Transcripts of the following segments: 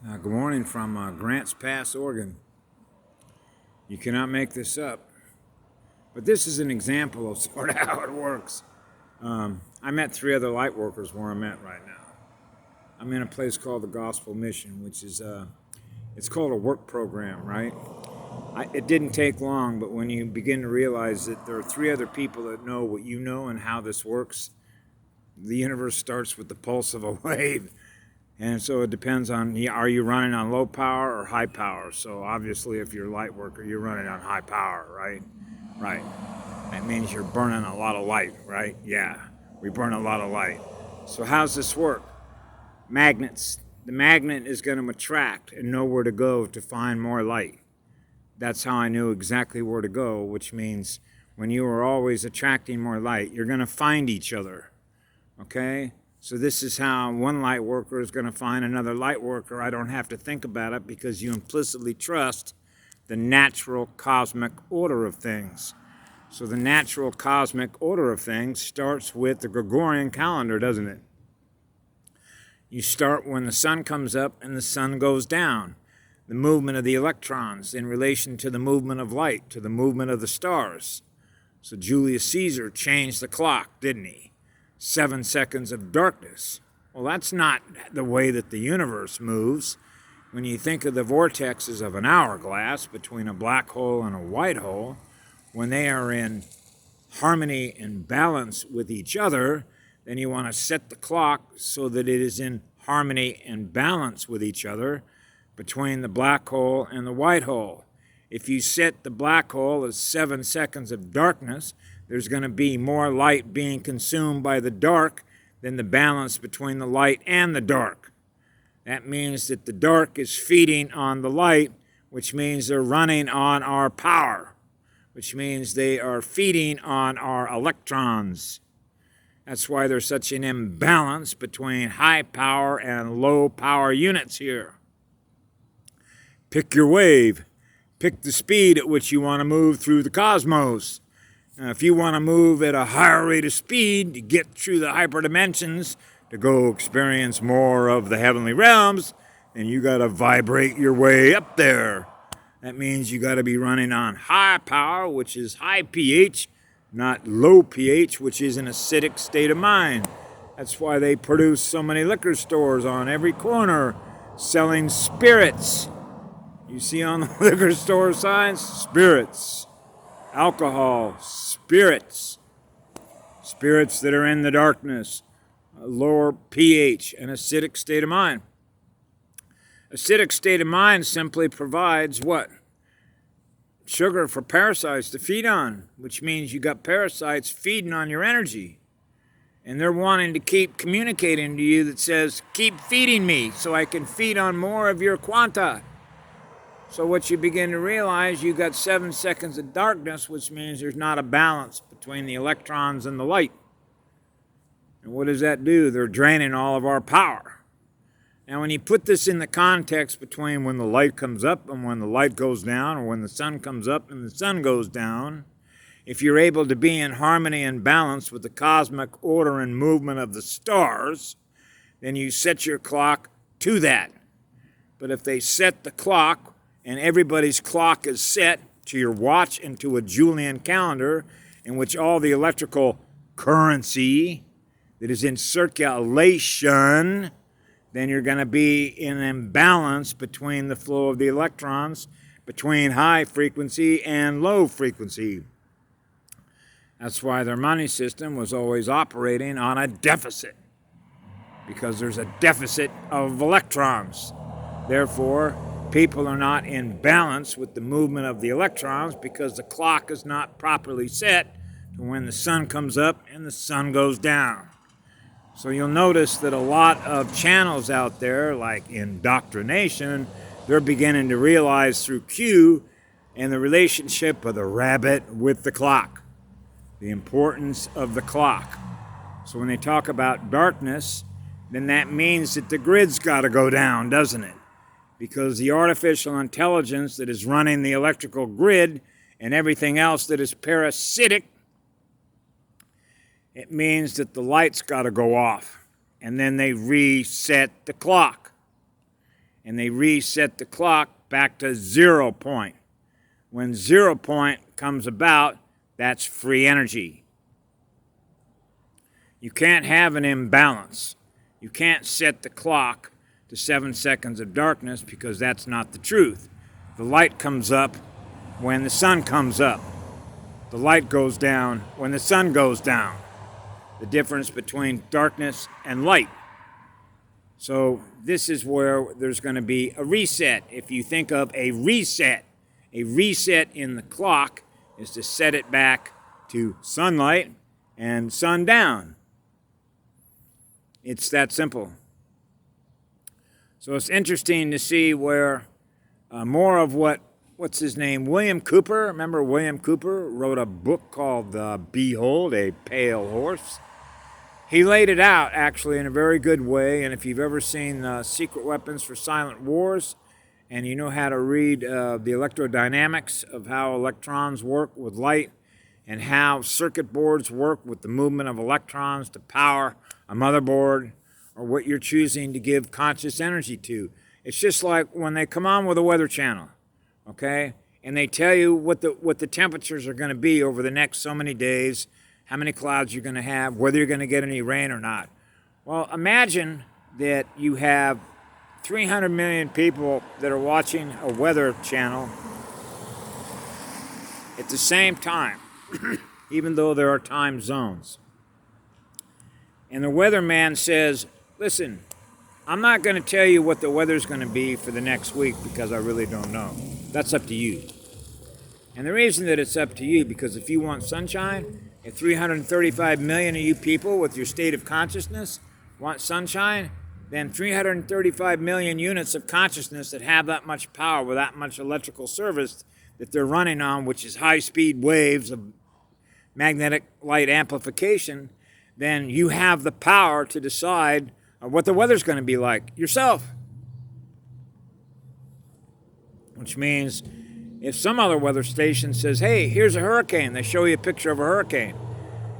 Good morning from Grants Pass, Oregon. You cannot make this up, but this is an example of sort of how it works. I met three other light workers where I'm at right now. I'm in a place called the Gospel Mission, which is it's called a work program, right? It didn't take long, but when you begin to realize that there are three other people that know what you know and how this works, the universe starts with the pulse of a wave. And so it depends on, are you running on low power or high power? So obviously if you're a light worker, you're running on high power, right? Right. That means you're burning a lot of light, right? Yeah, we burn a lot of light. So how's this work? Magnets. The magnet is going to attract and know where to go to find more light. That's how I knew exactly where to go, which means when you are always attracting more light, you're going to find each other, okay? So this is how one light worker is going to find another light worker. I don't have to think about it because you implicitly trust the natural cosmic order of things. So the natural cosmic order of things starts with the Gregorian calendar, doesn't it? You start when the sun comes up and the sun goes down. The movement of the electrons in relation to the movement of light, to the movement of the stars. So Julius Caesar changed the clock, didn't he? 7 seconds of darkness. Well, that's not the way that the universe moves. When you think of the vortexes of an hourglass between a black hole and a white hole, when they are in harmony and balance with each other, then you want to set the clock so that it is in harmony and balance with each other between the black hole and the white hole. If you set the black hole as 7 seconds of darkness, there's going to be more light being consumed by the dark than the balance between the light and the dark. That means that the dark is feeding on the light, which means they're running on our power, which means they are feeding on our electrons. That's why there's such an imbalance between high power and low power units here. Pick your wave. Pick the speed at which you want to move through the cosmos. Now, if you want to move at a higher rate of speed to get through the hyperdimensions, to go experience more of the heavenly realms, then you got to vibrate your way up there. That means you got to be running on high power, which is high pH, not low pH, which is an acidic state of mind. That's why they produce so many liquor stores on every corner selling spirits. You see on the liquor store signs, spirits, alcohol, spirits that are in the darkness, a lower pH, an acidic state of mind. Acidic state of mind simply provides what? Sugar for parasites to feed on, which means you got parasites feeding on your energy. And they're wanting to keep communicating to you that says, keep feeding me so I can feed on more of your quanta. So what you begin to realize, you got 7 seconds of darkness, which means there's not a balance between the electrons and the light. And what does that do? They're draining all of our power. Now, when you put this in the context between when the light comes up and when the light goes down, or when the sun comes up and the sun goes down, if you're able to be in harmony and balance with the cosmic order and movement of the stars, then you set your clock to that. But if they set the clock, and everybody's clock is set to your watch and to a Julian calendar in which all the electrical currency that is in circulation, then you're going to be in an imbalance between the flow of the electrons, between high frequency and low frequency. That's why their money system was always operating on a deficit, because there's a deficit of electrons. Therefore, people are not in balance with the movement of the electrons because the clock is not properly set to when the sun comes up and the sun goes down. So you'll notice that a lot of channels out there, like indoctrination, they're beginning to realize through Q and the relationship of the rabbit with the clock, the importance of the clock. So when they talk about darkness, then that means that the grid's got to go down, doesn't it? Because the artificial intelligence that is running the electrical grid and everything else that is parasitic, it means that the light's got to go off. And then they reset the clock. and they reset the clock back to 0 point. When 0 point comes about, that's free energy. You can't have an imbalance. You can't set the clock to 7 seconds of darkness because that's not the truth. The light comes up when the sun comes up. The light goes down when the sun goes down. The difference between darkness and light. So this is where there's going to be a reset. If you think of a reset in the clock is to set it back to sunlight and sundown. It's that simple. So it's interesting to see where more of what's his name? William Cooper. Remember William Cooper wrote a book called Behold, a Pale Horse. He laid it out actually in a very good way. And if you've ever seen Secret Weapons for Silent Wars, and you know how to read the electrodynamics of how electrons work with light and how circuit boards work with the movement of electrons to power a motherboard or what you're choosing to give conscious energy to. It's just like when they come on with a weather channel, okay, and they tell you what the temperatures are going to be over the next so many days, how many clouds you're going to have, whether you're going to get any rain or not. Well, imagine that you have 300 million people that are watching a weather channel at the same time, even though there are time zones. And the weatherman says, listen, I'm not going to tell you what the weather's going to be for the next week because I really don't know. That's up to you. And the reason that it's up to you, because if you want sunshine, if 335 million of you people with your state of consciousness want sunshine, then 335 million units of consciousness that have that much power with that much electrical service that they're running on, which is high-speed waves of magnetic light amplification, then you have the power to decide what the weather's going to be like yourself. Which means if some other weather station says, hey, here's a hurricane, they show you a picture of a hurricane,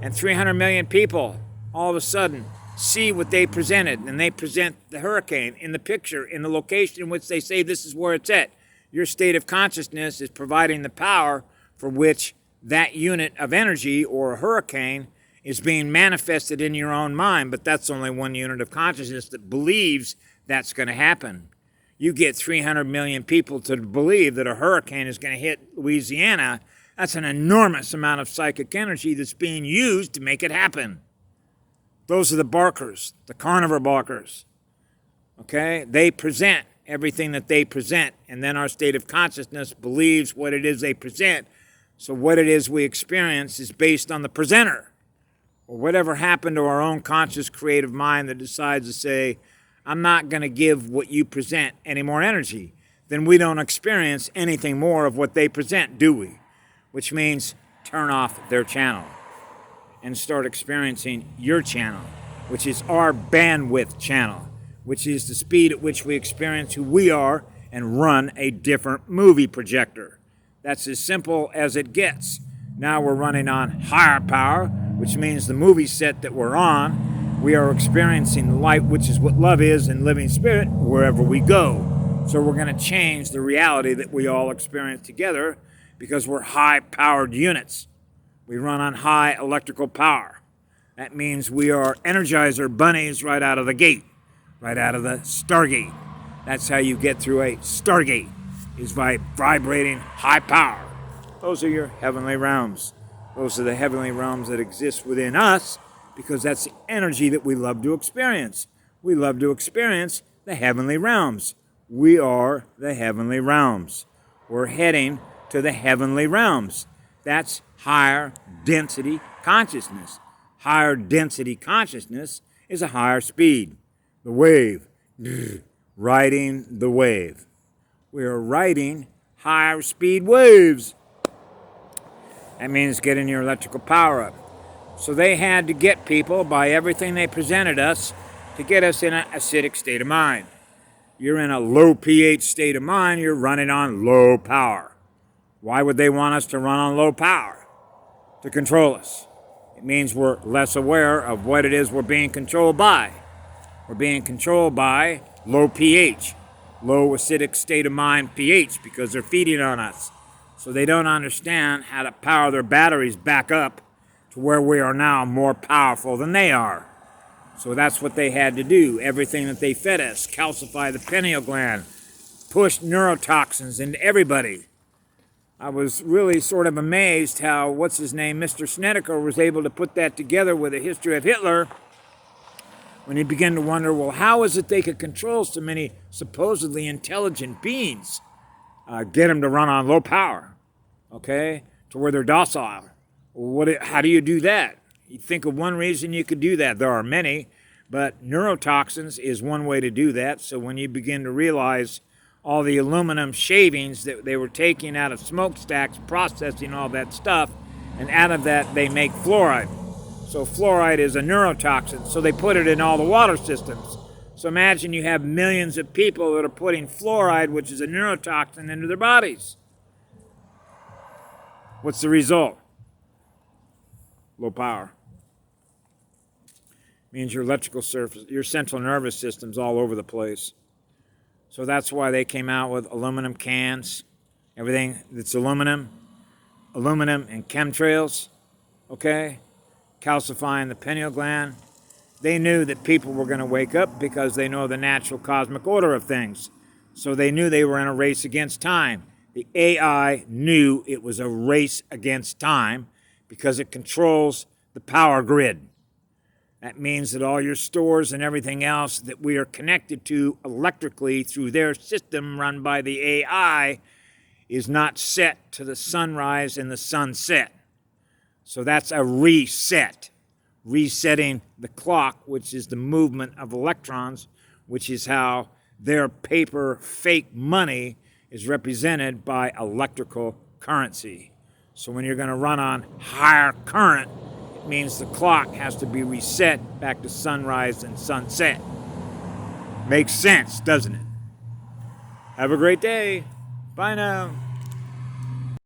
and 300 million people all of a sudden see what they presented, and they present the hurricane in the picture, in the location in which they say this is where it's at. Your state of consciousness is providing the power for which that unit of energy or a hurricane is being manifested in your own mind, but that's only one unit of consciousness that believes that's going to happen. You get 300 million people to believe that a hurricane is going to hit Louisiana, that's an enormous amount of psychic energy that's being used to make it happen. Those are the barkers, the carnivore barkers. Okay? They present everything that they present, and then our state of consciousness believes what it is they present. So what it is we experience is based on the presenter, or whatever happened to our own conscious creative mind that decides to say, I'm not going to give what you present any more energy. Then we don't experience anything more of what they present, do we? Which means turn off their channel and start experiencing your channel, which is our bandwidth channel, which is the speed at which we experience who we are and run a different movie projector. That's as simple as it gets. Now we're running on higher power, which means the movie set that we're on, we are experiencing the light, which is what love is in living spirit, wherever we go. So we're going to change the reality that we all experience together because we're high-powered units. We run on high electrical power. That means we are Energizer bunnies right out of the gate, right out of the Stargate. That's how you get through a Stargate, is by vibrating high power. Those are your heavenly realms. Those are the heavenly realms that exist within us because that's the energy that we love to experience. We love to experience the heavenly realms. We are the heavenly realms. We're heading to the heavenly realms. That's higher density consciousness. Higher density consciousness is a higher speed. The wave, riding the wave. We are riding higher speed waves. That means getting your electrical power up. So they had to get people by everything they presented us to get us in an acidic state of mind. You're in a low pH state of mind, you're running on low power. Why would they want us to run on low power? To control us. It means we're less aware of what it is we're being controlled by. We're being controlled by low pH. low acidic state of mind pH because they're feeding on us. So they don't understand how to power their batteries back up to where we are now more powerful than they are. So that's what they had to do. Everything that they fed us, calcify the pineal gland, push neurotoxins into everybody. I was really sort of amazed how, what's his name, Mr. Snedeker was able to put that together with a history of Hitler when you begin to wonder, well, how is it they could control so many supposedly intelligent beings? Get them to run on low power, okay, to where they're docile. How do you do that? You think of one reason you could do that. There are many, but neurotoxins is one way to do that. So when you begin to realize all the aluminum shavings that they were taking out of smokestacks, processing all that stuff, and out of that they make fluoride. So fluoride is a neurotoxin, so they put it in all the water systems. So imagine you have millions of people that are putting fluoride, which is a neurotoxin, into their bodies. What's the result? Low power. Means your electrical surface, your central nervous system's all over the place. So that's why they came out with aluminum cans, everything that's aluminum and chemtrails, okay? Calcifying the pineal gland. They knew that people were going to wake up because they know the natural cosmic order of things. So they knew they were in a race against time. The AI knew it was a race against time because it controls the power grid. That means that all your stores and everything else that we are connected to electrically through their system run by the AI is not set to the sunrise and the sunset. So that's a reset. Resetting the clock, which is the movement of electrons, which is how their paper fake money is represented by electrical currency. So when you're going to run on higher current, it means the clock has to be reset back to sunrise and sunset. Makes sense, doesn't it? Have a great day. Bye now.